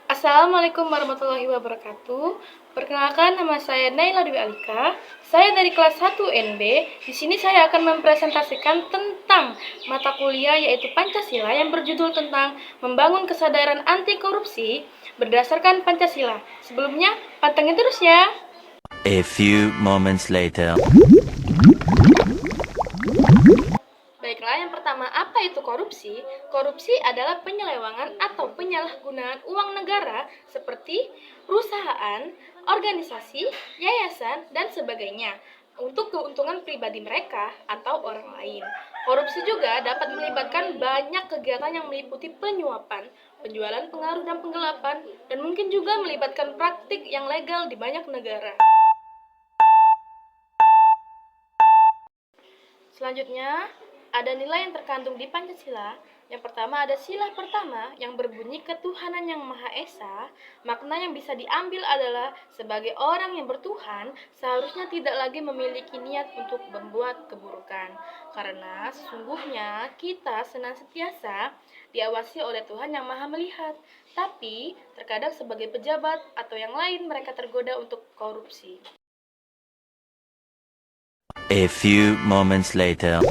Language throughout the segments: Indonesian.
Assalamualaikum warahmatullahi wabarakatuh. Perkenalkan, nama saya Naila Dwi Alika. Saya dari kelas 1 NB. Di sini saya akan mempresentasikan tentang mata kuliah yaitu Pancasila yang berjudul tentang membangun kesadaran anti korupsi berdasarkan Pancasila. Sebelumnya, pantengin terus ya. A few moments later. Baiklah, yang pertama, apa itu korupsi? Korupsi adalah penyelewengan atau penyalahgunaan uang negara seperti perusahaan, organisasi, yayasan, dan sebagainya untuk keuntungan pribadi mereka atau orang lain. Korupsi juga dapat melibatkan banyak kegiatan yang meliputi penyuapan, penjualan pengaruh dan penggelapan, dan mungkin juga melibatkan praktik yang legal di banyak negara. Selanjutnya, ada nilai yang terkandung di Pancasila. Yang pertama ada sila pertama yang berbunyi ketuhanan yang Maha Esa. Makna yang bisa diambil adalah sebagai orang yang bertuhan seharusnya tidak lagi memiliki niat untuk membuat keburukan. Karena sesungguhnya kita senantiasa diawasi oleh Tuhan yang Maha Melihat. Tapi terkadang sebagai pejabat atau yang lain mereka tergoda untuk korupsi. A few moments later.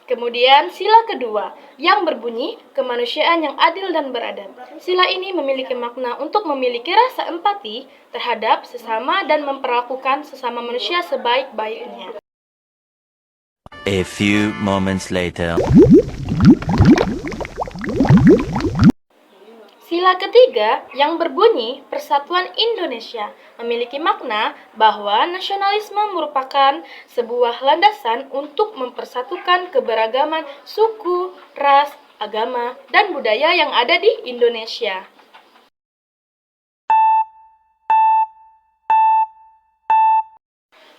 Kemudian sila kedua yang berbunyi kemanusiaan yang adil dan beradab. Sila ini memiliki makna untuk memiliki rasa empati terhadap sesama dan memperlakukan sesama manusia sebaik-baiknya. A few moments later. Sila ketiga yang berbunyi Persatuan Indonesia memiliki makna bahwa nasionalisme merupakan sebuah landasan untuk mempersatukan keberagaman suku, ras, agama, dan budaya yang ada di Indonesia.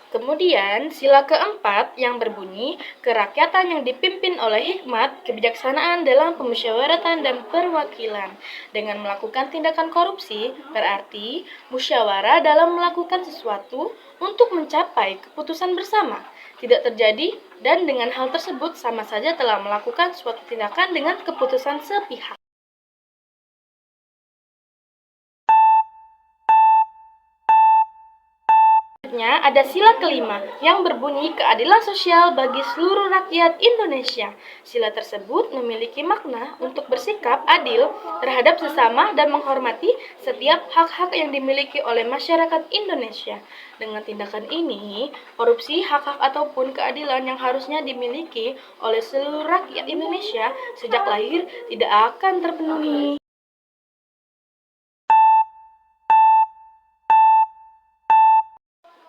Kemudian, sila keempat yang berbunyi kerakyatan yang dipimpin oleh hikmat, kebijaksanaan dalam pemusyawaratan dan perwakilan. Dengan melakukan tindakan korupsi, berarti musyawarah dalam melakukan sesuatu untuk mencapai keputusan bersama. Tidak terjadi dan dengan hal tersebut sama saja telah melakukan suatu tindakan dengan keputusan sepihak. Selanjutnya ada sila kelima yang berbunyi keadilan sosial bagi seluruh rakyat Indonesia. Sila tersebut memiliki makna untuk bersikap adil terhadap sesama dan menghormati setiap hak-hak yang dimiliki oleh masyarakat Indonesia. Dengan tindakan ini, korupsi, hak-hak ataupun keadilan yang harusnya dimiliki oleh seluruh rakyat Indonesia sejak lahir tidak akan terpenuhi.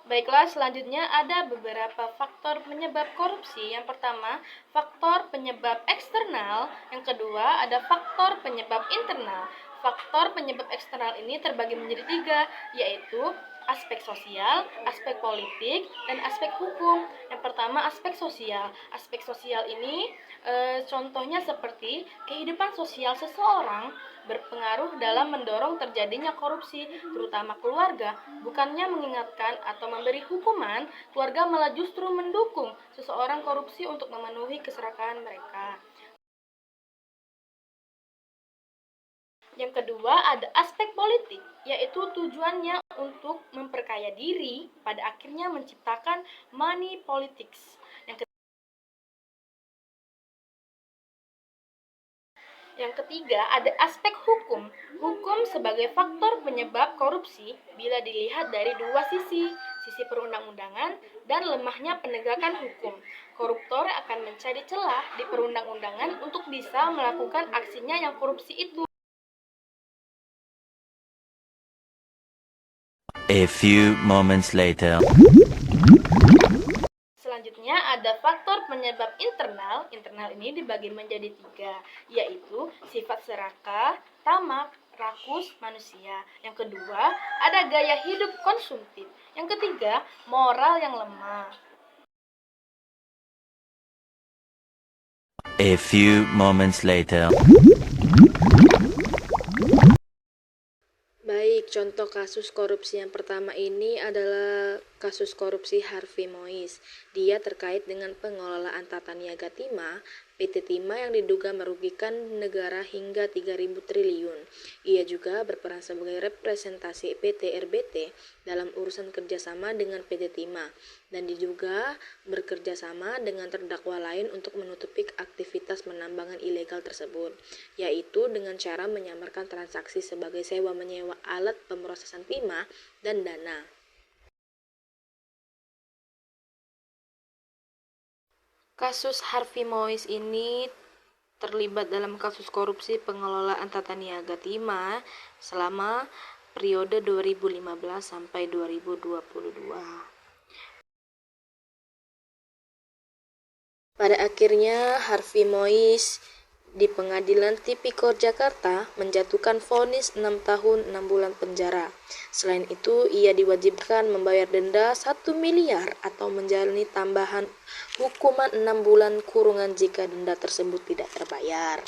Baiklah, selanjutnya ada beberapa faktor penyebab korupsi. Yang pertama, faktor penyebab eksternal. Yang kedua, ada faktor penyebab internal. Faktor penyebab eksternal ini terbagi menjadi 3, yaitu aspek sosial, aspek politik, dan aspek hukum. Yang pertama, aspek sosial. Aspek sosial ini contohnya seperti kehidupan sosial seseorang berpengaruh dalam mendorong terjadinya korupsi, terutama keluarga. Bukannya mengingatkan atau memberi hukuman, keluarga malah justru mendukung seseorang korupsi untuk memenuhi keserakahan mereka. Yang kedua ada aspek politik, yaitu tujuannya untuk memperkaya diri, pada akhirnya menciptakan money politics. Yang ketiga, ada aspek hukum. Hukum sebagai faktor penyebab korupsi bila dilihat dari dua sisi, sisi perundang-undangan dan lemahnya penegakan hukum. Koruptor akan mencari celah di perundang-undangan untuk bisa melakukan aksinya yang korupsi itu. A few moments later. Selanjutnya ada faktor penyebab internal. Internal ini dibagi menjadi 3, yaitu sifat serakah, tamak, rakus manusia. Yang kedua ada gaya hidup konsumtif. Yang ketiga moral yang lemah. A few moments later. Baik, contoh kasus korupsi yang pertama ini adalah Kasus korupsi Harvey Mois. Dia terkait dengan pengelolaan tata niaga timah, PT Timah yang diduga merugikan negara hingga 3.000 triliun. Ia juga berperan sebagai representasi PT RBT dalam urusan kerjasama dengan PT Timah, dan diduga bekerjasama dengan terdakwa lain untuk menutupi aktivitas penambangan ilegal tersebut, yaitu dengan cara menyamarkan transaksi sebagai sewa-menyewa alat pemrosesan timah dan dana. Kasus Harvey Mois ini terlibat dalam kasus korupsi pengelolaan tata niaga timah selama periode 2015 sampai 2022. Pada akhirnya Harvey Mois di Pengadilan Tipikor Jakarta menjatuhkan vonis 6 tahun 6 bulan penjara. Selain itu, ia diwajibkan membayar denda 1 miliar atau menjalani tambahan hukuman 6 bulan kurungan jika denda tersebut tidak terbayar.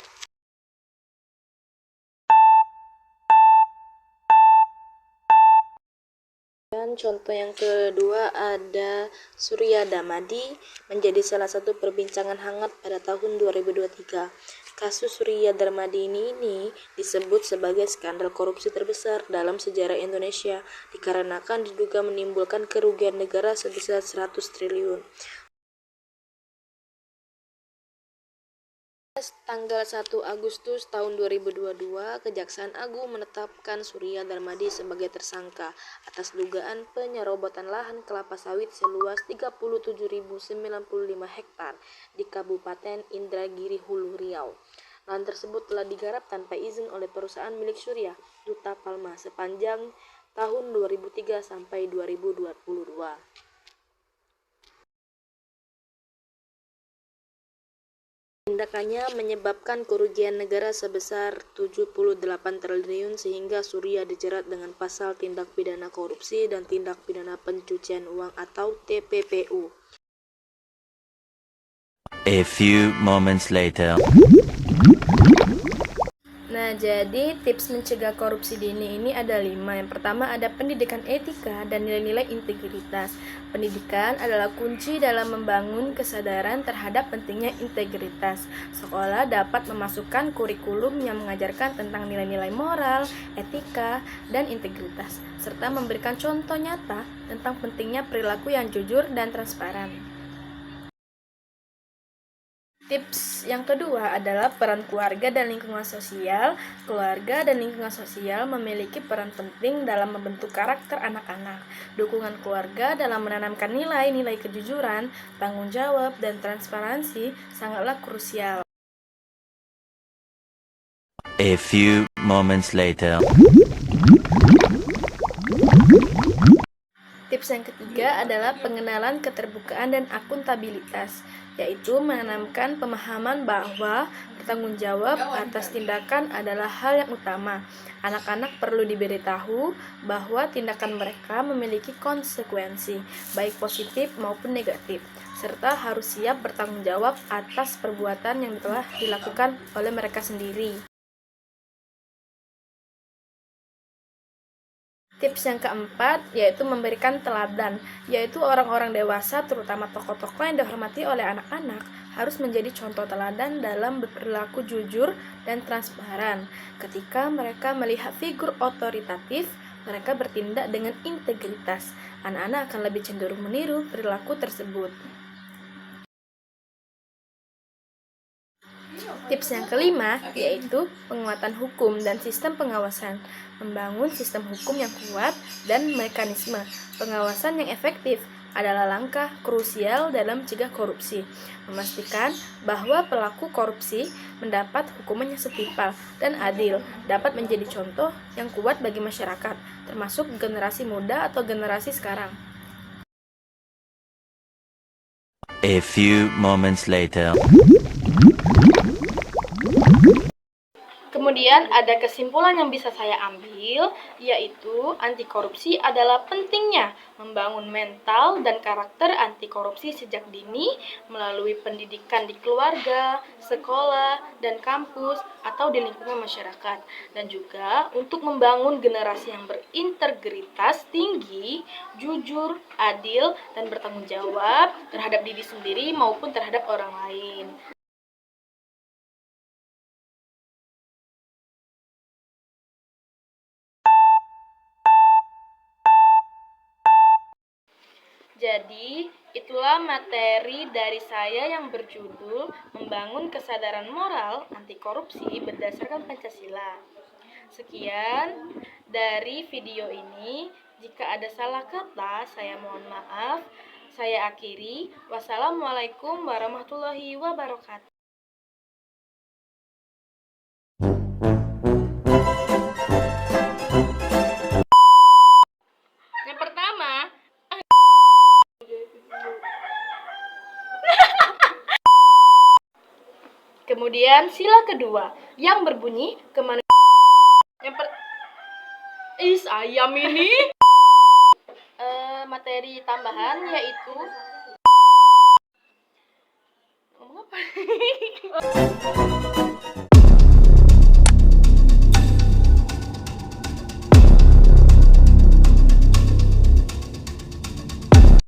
Dan contoh yang kedua ada Surya Damadi menjadi salah satu perbincangan hangat pada tahun 2023. Kasus Surya Damadi ini disebut sebagai skandal korupsi terbesar dalam sejarah Indonesia dikarenakan diduga menimbulkan kerugian negara sebesar 100 triliun. Tanggal 1 Agustus tahun 2022, Kejaksaan Agung menetapkan Surya Damadi sebagai tersangka atas dugaan penyerobotan lahan kelapa sawit seluas 37.095 hektar di Kabupaten Indragiri Hulu Riau. Lahan tersebut telah digarap tanpa izin oleh perusahaan milik Surya, Duta Palma, sepanjang tahun 2003 sampai 2022. Tindakannya menyebabkan kerugian negara sebesar 78 triliun sehingga Surya dijerat dengan pasal tindak pidana korupsi dan tindak pidana pencucian uang atau TPPU. A few moments later. Nah, jadi tips mencegah korupsi dini ini ada 5. Yang pertama ada pendidikan etika dan nilai-nilai integritas. Pendidikan adalah kunci dalam membangun kesadaran terhadap pentingnya integritas. Sekolah dapat memasukkan kurikulum yang mengajarkan tentang nilai-nilai moral, etika, dan integritas, serta memberikan contoh nyata tentang pentingnya perilaku yang jujur dan transparan. Tips yang kedua adalah peran keluarga dan lingkungan sosial. Keluarga dan lingkungan sosial memiliki peran penting dalam membentuk karakter anak-anak. Dukungan keluarga dalam menanamkan nilai-nilai kejujuran, tanggung jawab, dan transparansi sangatlah krusial. A few moments later. Tips yang ketiga adalah pengenalan keterbukaan dan akuntabilitas, yaitu menanamkan pemahaman bahwa bertanggung jawab atas tindakan adalah hal yang utama. Anak-anak perlu diberitahu bahwa tindakan mereka memiliki konsekuensi, baik positif maupun negatif, serta harus siap bertanggung jawab atas perbuatan yang telah dilakukan oleh mereka sendiri. Tips yang keempat yaitu memberikan teladan, yaitu orang-orang dewasa terutama tokoh-tokoh yang dihormati oleh anak-anak harus menjadi contoh teladan dalam berperilaku jujur dan transparan. Ketika mereka melihat figur otoritatif, mereka bertindak dengan integritas. Anak-anak akan lebih cenderung meniru perilaku tersebut. Tips yang kelima yaitu penguatan hukum dan sistem pengawasan. Membangun sistem hukum yang kuat dan mekanisme pengawasan yang efektif adalah langkah krusial dalam mencegah korupsi. Memastikan bahwa pelaku korupsi mendapat hukuman yang setimpal dan adil dapat menjadi contoh yang kuat bagi masyarakat, termasuk generasi muda atau generasi sekarang. A few moments later. Kemudian ada kesimpulan yang bisa saya ambil, yaitu anti korupsi adalah pentingnya membangun mental dan karakter anti korupsi sejak dini melalui pendidikan di keluarga, sekolah, dan kampus atau di lingkungan masyarakat. Dan juga untuk membangun generasi yang berintegritas tinggi, jujur, adil, dan bertanggung jawab terhadap diri sendiri maupun terhadap orang lain. Jadi, itulah materi dari saya yang berjudul Membangun Kesadaran Moral Anti Korupsi Berdasarkan Pancasila. Sekian dari video ini. Jika ada salah kata, saya mohon maaf. Saya akhiri. Wassalamualaikum warahmatullahi wabarakatuh. Yang pertama, kemudian sila kedua yang berbunyi yang ayam ini materi tambahan yaitu ngomong apa?